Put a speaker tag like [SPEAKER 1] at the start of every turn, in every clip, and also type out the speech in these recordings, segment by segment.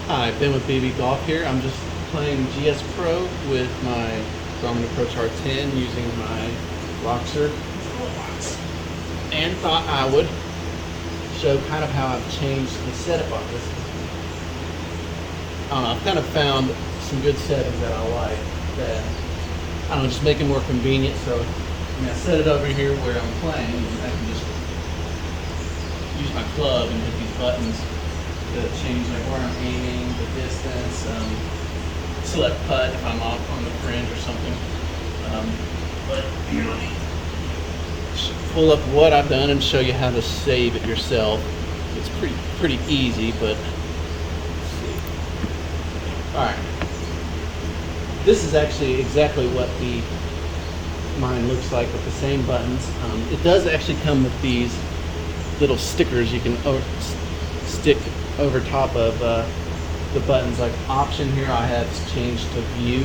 [SPEAKER 1] Hi, Ben with BB Golf here. I'm just playing GSPro with my Garmin Approach R10 using my Roxor toolbox, and thought I would show kind of how I've changed the setup on this. I've kind of found some good settings that I like that, I don't know, just make it more convenient. So I set it over here where I'm playing, and I can just use my club and hit these buttons to change like where I'm aiming, the distance, select putt if I'm off on the fringe or something. But here, let me pull up what I've done and show you how to save it yourself. It's pretty easy, but let's see. All right, this is actually exactly what mine looks like with the same buttons. It does actually come with these little stickers you can stick over top of the buttons. Like option here I have changed to view.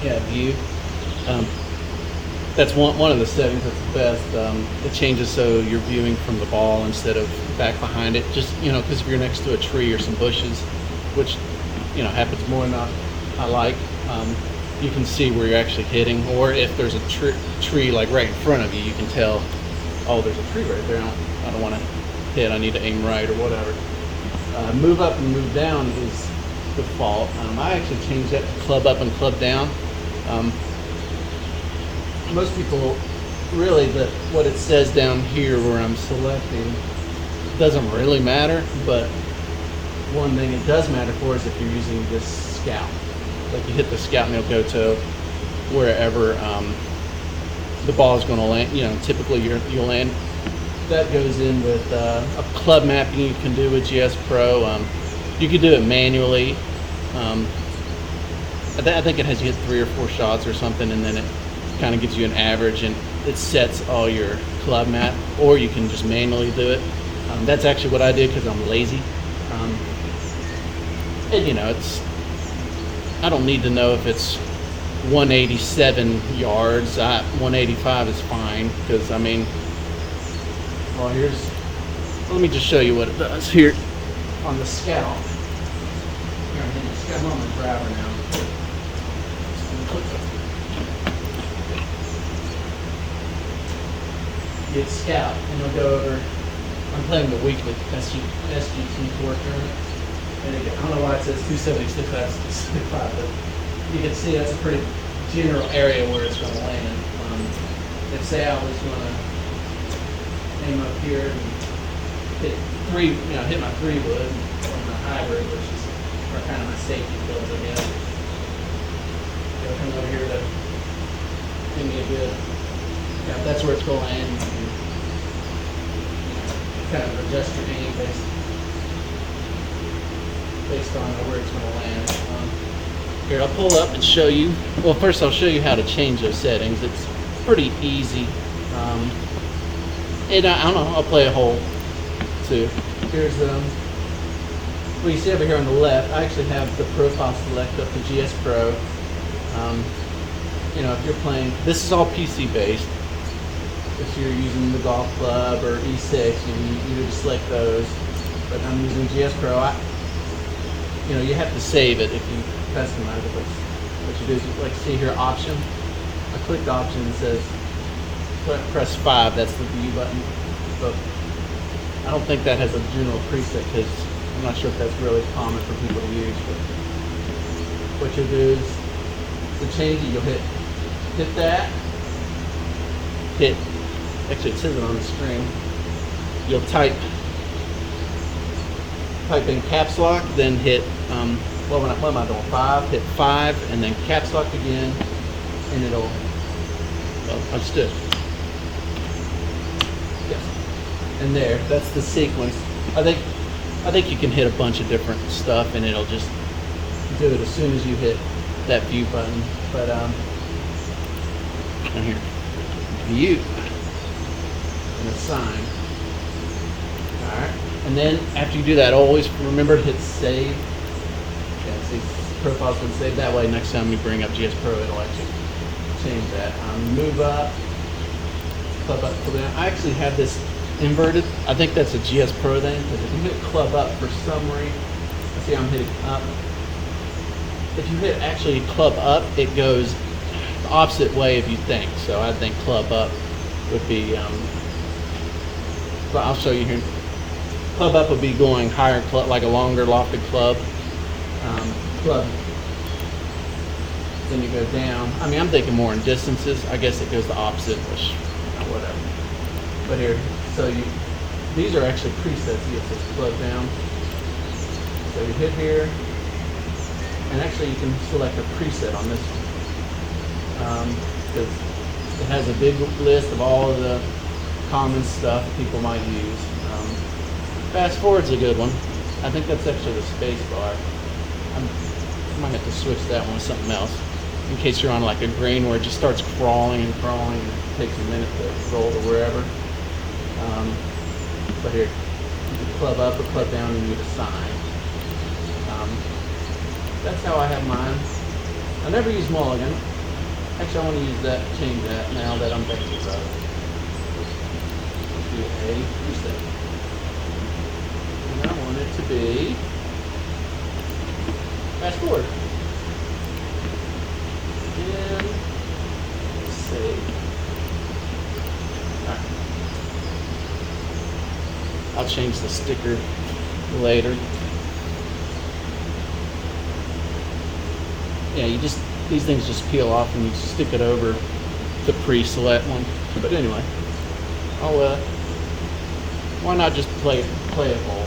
[SPEAKER 1] Yeah, view. That's one of the settings that's the best. It changes so you're viewing from the ball instead of back behind it. Just, because if you're next to a tree or some bushes, which, happens more than I like, you can see where you're actually hitting. Or if there's a tree like right in front of you, you can tell, oh, there's a tree right there. I don't want to hit. I need to aim right or whatever. Move up and move down is default. I actually changed that to club up and club down. Most people really, what it says down here where I'm selecting doesn't really matter, but one thing it does matter for is if you're using this scout. Like you hit the scout and it'll go to wherever the ball is going to land. Typically you'll land. That goes in with a club mapping you can do with GSPro. You can do it manually. I think it has you hit 3 or 4 shots or something, and then it kind of gives you an average and it sets all your club map, or you can just manually do it. That's actually what I did because I'm lazy. And I don't need to know if it's 187 yards. 185 is fine because well, let me just show you what it does here on the scout. Here, I'm on the driver now. Hit scout, and it'll go over. I'm playing the weekly SGT Tour tournament, and I don't know why it says 276, that's 265, but you can see that's a pretty general area where it's going to land. If say I was going to aim up here and hit my 3-wood or my hybrid, which is kind of my safety builds, I guess. It'll come over here to give me a good. Yeah, that's where it's going to land. You can kind of adjust your aim based on where it's going to land. Here, I'll pull up and show you. Well, first I'll show you how to change those settings. It's pretty easy. And I don't know, I'll play a hole too. Here's well, you see over here on the left, I actually have the profile select up to GSPro. If you're playing, this is all PC based. If you're using the golf club or E6, you would select those. But I'm using GSPro. You have to save it if you customize it. But what you do is, see here, option. I clicked option and it says press 5. That's the view button. So I don't think that has a general preset because I'm not sure if that's really common for people to use. But what you'll do is to change it, you'll hit that. Actually, it says it on the screen. You'll type in caps lock, then hit, what am I doing? 5, hit 5, and then caps lock again, and it'll, well, I just did. Yes. And that's the sequence. I think you can hit a bunch of different stuff, and it'll just do it as soon as you hit that view button. But, down here, view. And assign. Alright, and then after you do that, always remember to hit save. Yeah, see, profile's been saved. That way, next time you bring up GSPro, it'll actually change that. Move up, club up, club down. I actually have this inverted. I think that's a GSPro thing, because if you hit club up for some reason, see I'm hitting up. If you hit actually club up, it goes the opposite way if you think. So I think club up would be, but I'll show you here. Club up would be going higher club, like a longer lofted club. Club. Then you go down. I mean, I'm thinking more in distances. I guess it goes the opposite, which, whatever. But here, so these are actually presets. You get this club down. So you hit here, and actually you can select a preset on this one. Because it has a big list of all of the common stuff people might use. Fast forward's a good one. I think that's actually the space bar. I might have to switch that one with something else, in case you're on like a grain where it just starts crawling and crawling and it takes a minute to roll to wherever. But here, you can club up or club down and you assign. That's how I have mine. I never use mulligan. Actually, I want to use that, change that now that I'm thinking about it. Let's do a preset. And I want it to be fast forward. And save. All right. I'll change the sticker later. Yeah, these things just peel off and you stick it over the pre-select one. But anyway, why not just play it whole?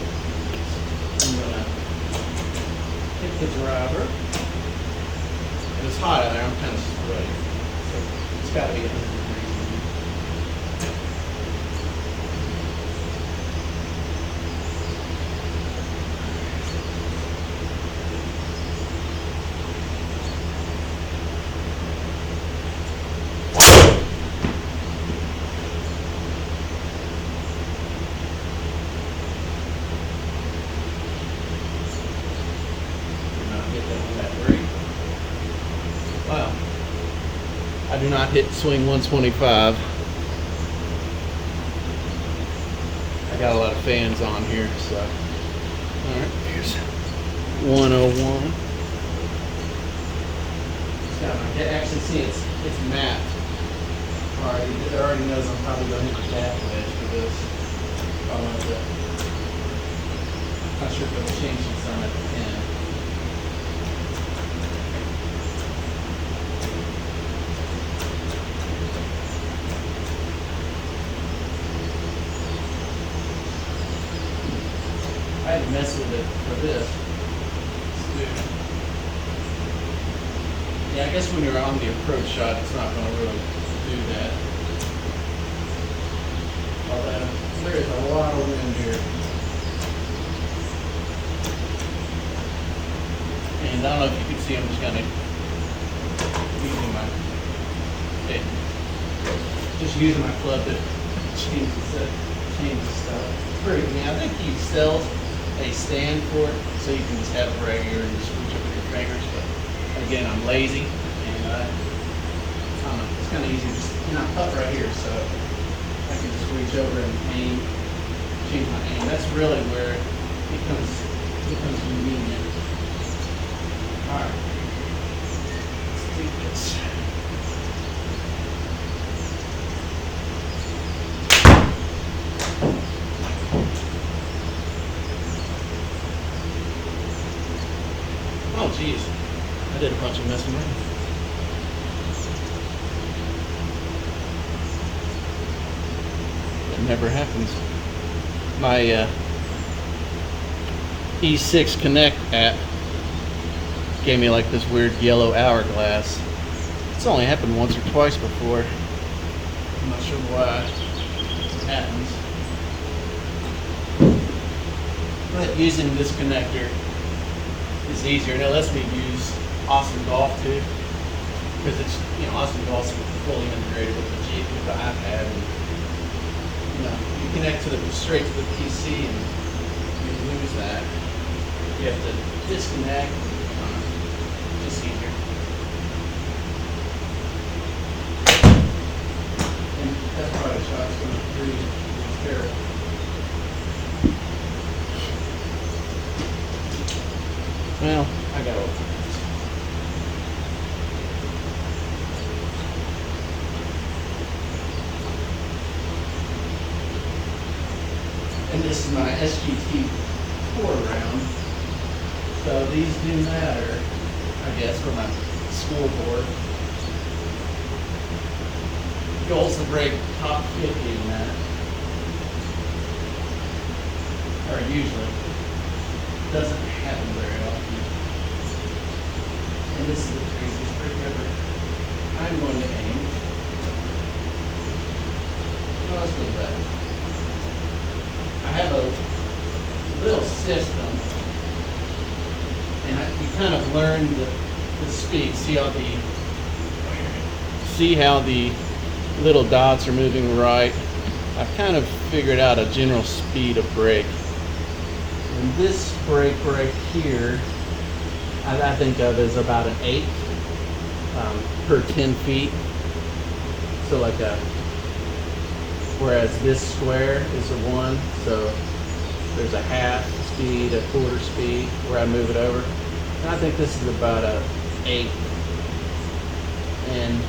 [SPEAKER 1] I'm gonna hit the driver. And it's hot out there, I'm kind of sweaty. So it's gotta be 100 degrees. Wow. I do not hit swing 125. I got a lot of fans on here, so. Alright, here's 101. I can actually see it's mapped. Alright, it already knows I'm probably going to hit the gap wedge for this. I want to. Not sure if it'll change some at the end. I had to mess with it for this. Yeah, I guess when you're on the approach shot, it's not going to really do that. Although, there is a lot of wind here. And I don't know if you can see, I'm just kind of using my club to change the stuff. Pretty, I mean, I think he sells a stand for it, so you can just have it right here and just reach up with your fingers. But again, I'm lazy, and it's kind of easy. Just I'm put right here, so I can just reach over and aim, change my aim. That's really where it becomes convenient. All right, let's do this. Oh, geez. I did a bunch of messing around. That never happens. My E6 Connect app gave me like this weird yellow hourglass. It's only happened once or twice before. I'm not sure why it happens. But using this connector is easier, and it lets me use Awesome Golf too, because it's, Awesome Golf's fully integrated with the iPad, and you connect straight to the PC, and you lose that. You have to disconnect. Just easier. And that's probably a shot. It's going to breathe. Terrible. Well, I got over it. And this is my SGT 4 round. So these do matter, I guess, for my scoreboard. Goals to break top 50 in that. Or usually. Doesn't happen very often. And this is the craziest break ever. I'm going to aim. No, let's go back. I have a little system, and you kind of learn the speed. See how the little dots are moving right. I've kind of figured out a general speed of brake. And this brake right here, I think of as about an 8 per 10 feet. So like whereas this square is a 1, so there's a half speed, a quarter speed where I move it over. And I think this is about a 8. And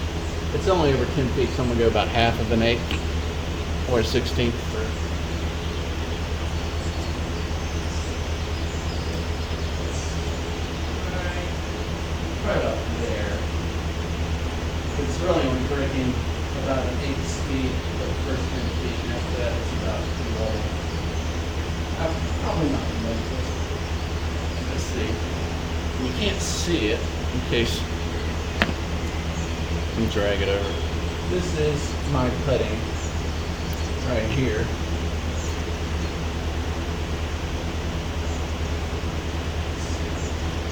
[SPEAKER 1] it's only over 10 feet, so I'm gonna go about half of an 8 or a 16th. Right up there. It's really only braking about an 8 speed for the first 10 feet, and after that it's about low. I'm probably not gonna make this. Let's see. You can't see it in case. Let me drag it over. This is my putting right here.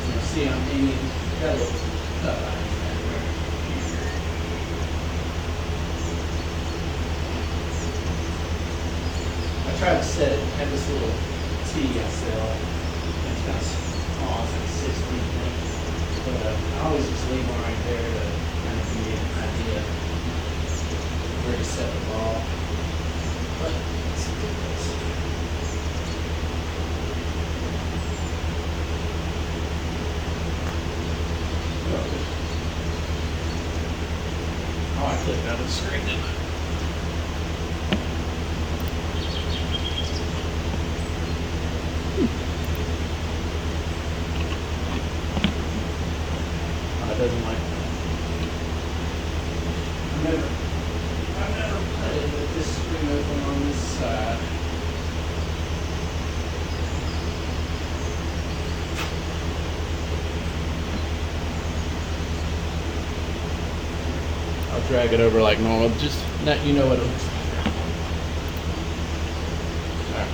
[SPEAKER 1] You see I'm aiming, got a little cut line right here. I try to set it, have this little T I sell. It's kind of small, it's like 6 feet thick. But I always just leave one right there to kind of give me an idea where to set the ball. But let's do this. Oh, I clicked out of the screen, didn't I? Oh, it doesn't like that. I've never played with this screen open on this side. I'll drag it over like normal, just let you know what it looks like. Alright.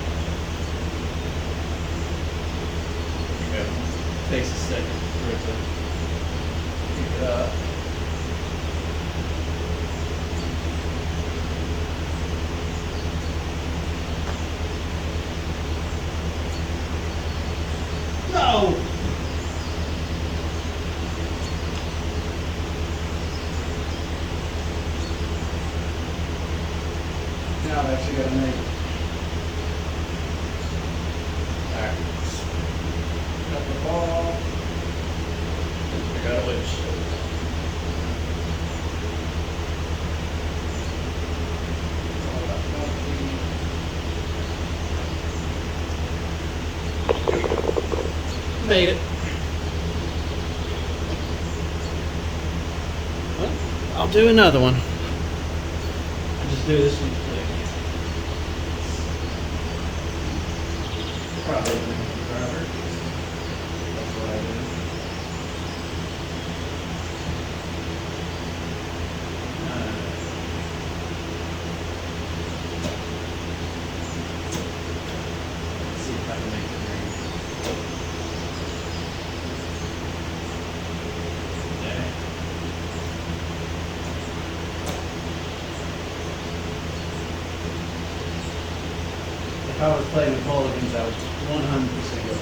[SPEAKER 1] It takes a second for it to pick it up. No! Now I've actually got to make it. Alright. Got the ball. I got a way to show it. It's all about made it. Well, I'll do another one. I'll just do this one quick. Probably the driver. That's what I do. Let's see if I can make it ring. Okay. If I was playing with mulligans, I would 100% go.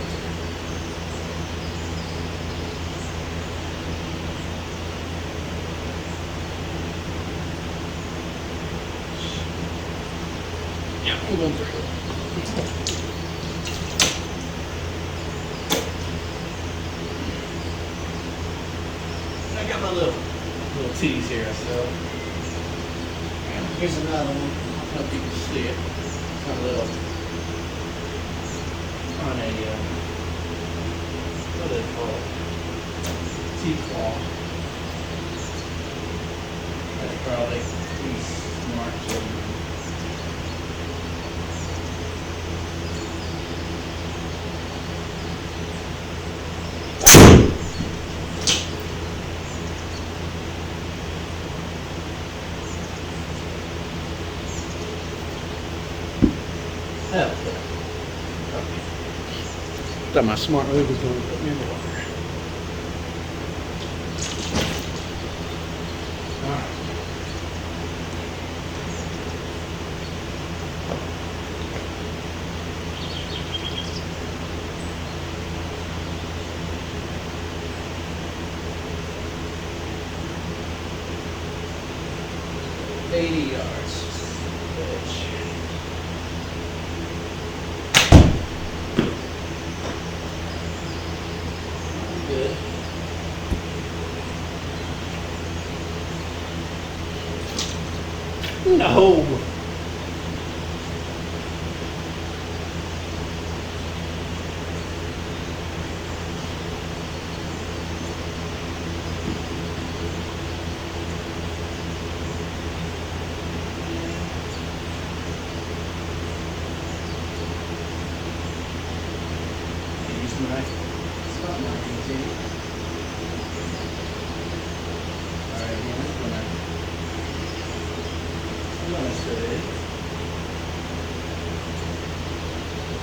[SPEAKER 1] Yeah, I'm my little tees here. So here's another one. I don't know if you can see it. It's got a little on a what do they call it? T-claw. That's probably pretty smart children. Okay. Thought my smart move was going to put me in the water. Alright. $80. Bitch. Good. No. Use my spot marking tape. Alright, I'm gonna say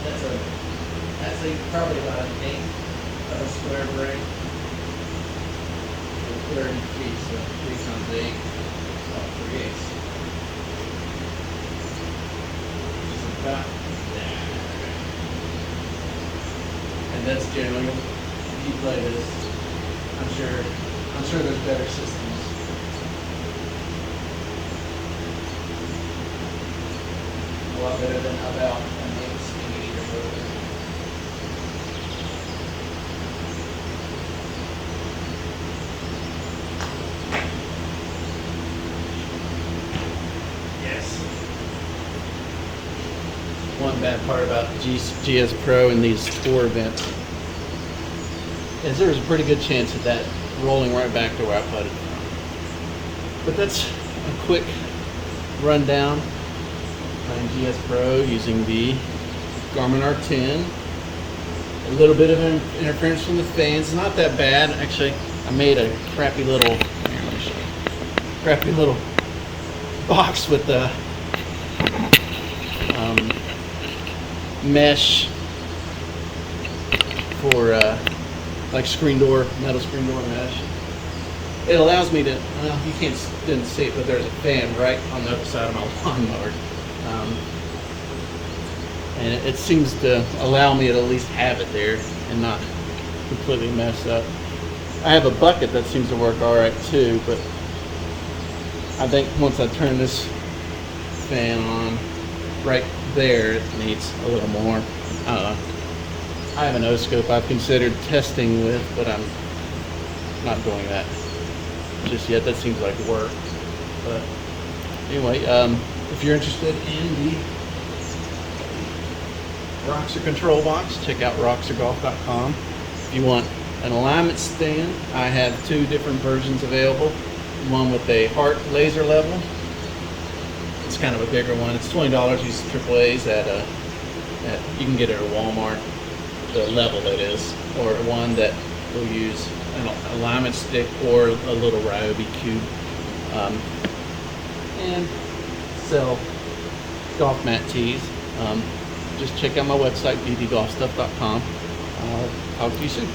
[SPEAKER 1] that's probably about an eighth of a square break. So 30 feet, so 3 times 8, about 3/8. Just about there. And that's generally, if you play this, I'm sure there's better systems. A lot better than about an 8 speed or whatever. Yes. One bad part about GSPro and these tour events is there's a pretty good chance of that rolling right back to where I putted from. But that's a quick rundown. Playing GSPro using the Garmin R10. A little bit of interference from the fans. It's not that bad. Actually, I made a crappy little box with the mesh for like metal screen door mesh. It allows me to, well, you didn't see it, but there's a fan right on the other side of my lawnmower. And it seems to allow me to at least have it there and not completely mess up. I have a bucket that seems to work alright too, but I think once I turn this fan on right there, it needs a little more. I don't know. I have an O-scope I've considered testing with, but I'm not doing that just yet. That seems like work. But anyway, if you're interested in the Roxor control box, check out roxorgolf.com. If you want an alignment stand, I have 2 different versions available. One with a heart laser level. It's kind of a bigger one. It's $20. Use AAA's you can get it at Walmart. The level that is, or one that will use an alignment stick or a little Ryobi cube, and sell golf mat tees. Just check out my website, bbgolfstuff.com. I'll talk to you soon.